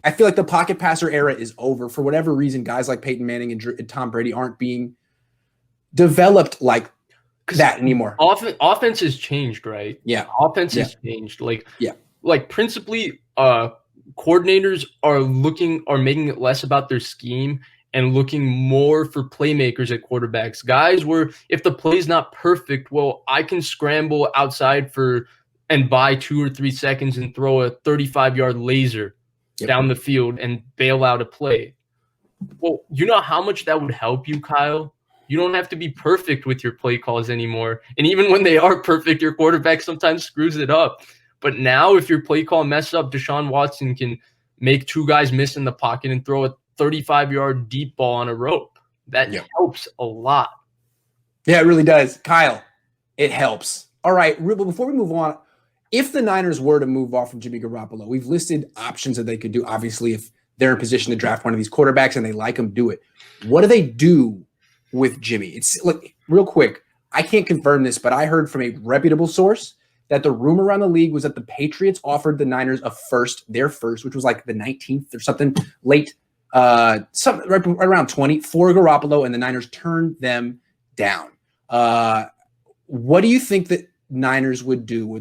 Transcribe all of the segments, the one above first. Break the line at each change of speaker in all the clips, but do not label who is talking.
I feel like the pocket passer era is over. For whatever reason, guys like Peyton Manning and Tom Brady aren't being developed like that anymore.
Offense has changed, right?
Yeah.
Offense has changed. Like principally, coordinators are making it less about their scheme and looking more for playmakers at quarterbacks. Guys where if the play's not perfect, well, I can scramble outside and buy 2 or 3 seconds and throw a 35-yard laser down the field and bail out a play. Well, you know how much that would help you, Kyle? You don't have to be perfect with your play calls anymore. And even when they are perfect, your quarterback sometimes screws it up. But now if your play call messes up, Deshaun Watson can make 2 guys miss in the pocket and throw a 35-yard deep ball on a rope. That helps a lot.
Yeah, it really does. Kyle, it helps. All right, before we move on, if the Niners were to move off from Jimmy Garoppolo, we've listed options that they could do. Obviously, if they're in position to draft one of these quarterbacks and they like him, do it. What do they do with Jimmy? It's like real quick. I can't confirm this, but I heard from a reputable source that the rumor around the league was that the Patriots offered the Niners their first, which was like the 19th or something, late, right around 20 for Garoppolo, and the Niners turned them down. What do you think that Niners would do?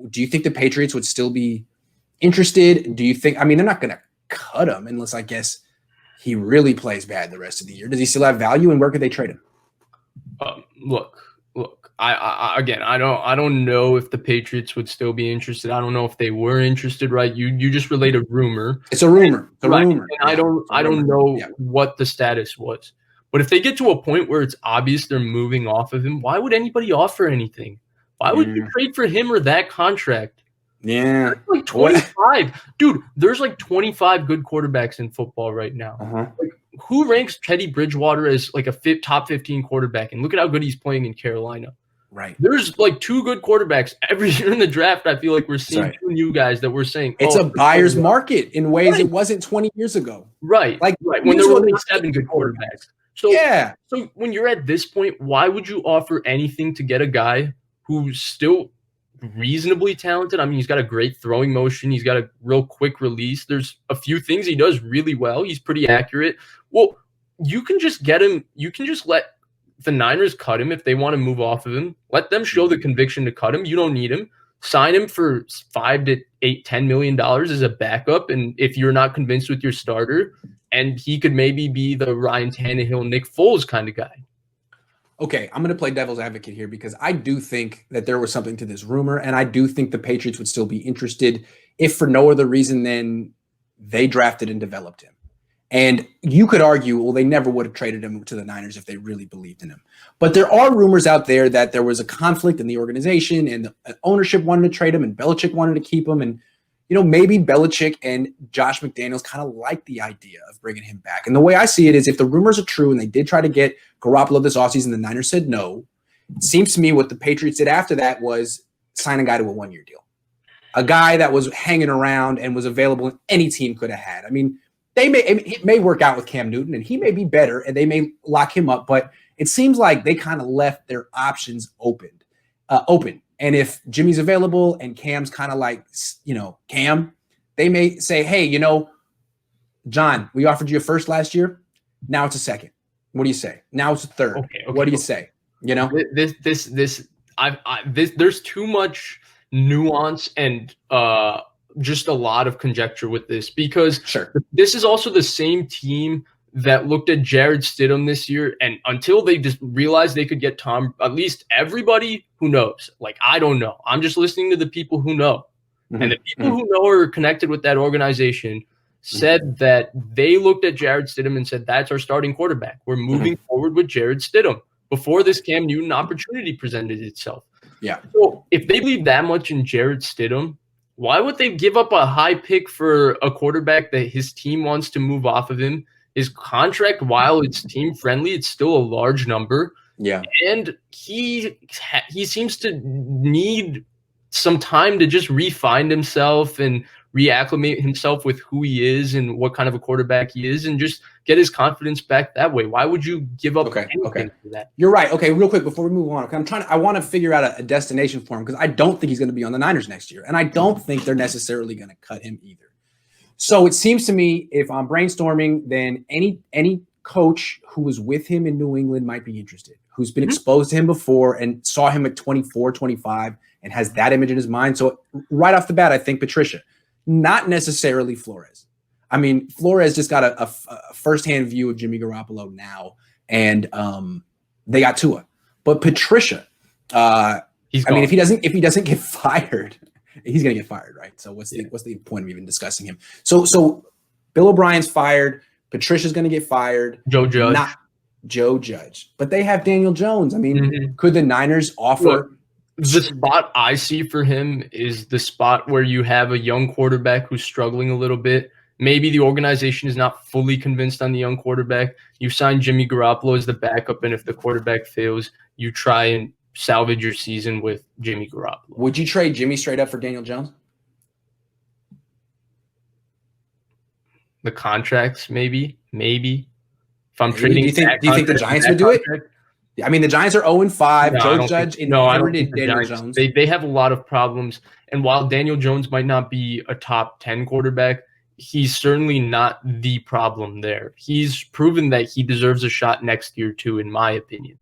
Do you think the Patriots would still be interested? Do you think? I mean, they're not going to cut him unless, I guess, he really plays bad the rest of the year. Does he still have value, and where could they trade him?
Look. I don't know if the Patriots would still be interested. I don't know if they were interested. Right? You just relayed a rumor.
It's a rumor. It's a rumor.
And I don't know what the status was. But if they get to a point where it's obvious they're moving off of him, why would anybody offer anything? Why would you trade for him or that contract?
Yeah.
There's like 25. Dude, there's like 25 good quarterbacks in football right now. Like, who ranks Teddy Bridgewater as like a top 15 quarterback? And look at how good he's playing in Carolina.
Right.
There's like 2 good quarterbacks. Every year in the draft, I feel like we're seeing 2 new guys that we're saying.
It's a buyer's market in ways it wasn't 20 years ago.
Right. When there were only 7 good quarterbacks. So when you're at this point, why would you offer anything to get a guy who's still reasonably talented? I mean, he's got a great throwing motion. He's got a real quick release. There's a few things he does really well. He's pretty accurate. Well, you can just get him. You can just let the Niners cut him if they want to move off of him. Let them show the conviction to cut him. You don't need him. Sign him for $5 to $10 million as a backup. And if you're not convinced with your starter, and he could maybe be the Ryan Tannehill, Nick Foles kind of guy.
Okay, I'm going to play devil's advocate here because I do think that there was something to this rumor, and I do think the Patriots would still be interested if for no other reason than they drafted and developed him. And you could argue, well, they never would have traded him to the Niners if they really believed in him. But there are rumors out there that there was a conflict in the organization and the ownership wanted to trade him and Belichick wanted to keep him. And, you know, maybe Belichick and Josh McDaniels kind of like the idea of bringing him back. And the way I see it is if the rumors are true and they did try to get Garoppolo this offseason, the Niners said no. It seems to me what the Patriots did after that was sign a guy to a 1-year deal. A guy that was hanging around and was available and any team could have had. I mean, it may work out with Cam Newton and he may be better and they may lock him up, but it seems like they kind of left their options open. And if Jimmy's available and Cam's kind of like, you know, Cam, they may say, hey, you know, John, we offered you a first last year. Now it's a second. What do you say? Now it's a third. Okay, what do you say? You know, there's too much nuance and just a lot of conjecture with this because this is also the same team that looked at Jared Stidham this year, and until they just realized they could get Tom, at least everybody who knows, like I don't know, I'm just listening to the people who know, and the people who know are connected with that organization said that they looked at Jared Stidham and said, that's our starting quarterback. We're moving forward with Jared Stidham before this Cam Newton opportunity presented itself. Yeah. So if they believe that much in Jared Stidham, why would they give up a high pick for a quarterback that his team wants to move off of him? His contract, while it's team friendly, it's still a large number. Yeah. And he seems to need some time to just re-find himself and reacclimate himself with who he is and what kind of a quarterback he is and just get his confidence back that way. Why would you give up anything for that? You're right. Okay, real quick before we move on, I want to figure out a destination for him because I don't think he's going to be on the Niners next year. And I don't think they're necessarily going to cut him either. So it seems to me, if I'm brainstorming, then any coach who was with him in New England might be interested, who's been exposed to him before and saw him at 24, 25, and has that image in his mind. So right off the bat, I think Patricia, not necessarily Flores. I mean, Flores just got a firsthand view of Jimmy Garoppolo now, and they got Tua. But Patricia, I mean, if he doesn't get fired, he's going to get fired, right? So what's the point of even discussing him? So Bill O'Brien's fired. Patricia's going to get fired.
Joe Judge.
Not Joe Judge. But they have Daniel Jones. I mean, could the Niners offer?
Look, the spot I see for him is the spot where you have a young quarterback who's struggling a little bit. Maybe the organization is not fully convinced on the young quarterback. You sign Jimmy Garoppolo as the backup, and if the quarterback fails, you try and salvage your season with Jimmy Garoppolo.
Would you trade Jimmy straight up for Daniel Jones?
The contracts, maybe. If I'm trading,
do you think the Giants would do it? I mean, the Giants are 0-5. Joe Judge inherited Daniel Jones.
They have a lot of problems, and while Daniel Jones might not be a top 10 quarterback, he's certainly not the problem there. He's proven that he deserves a shot next year too, in my opinion.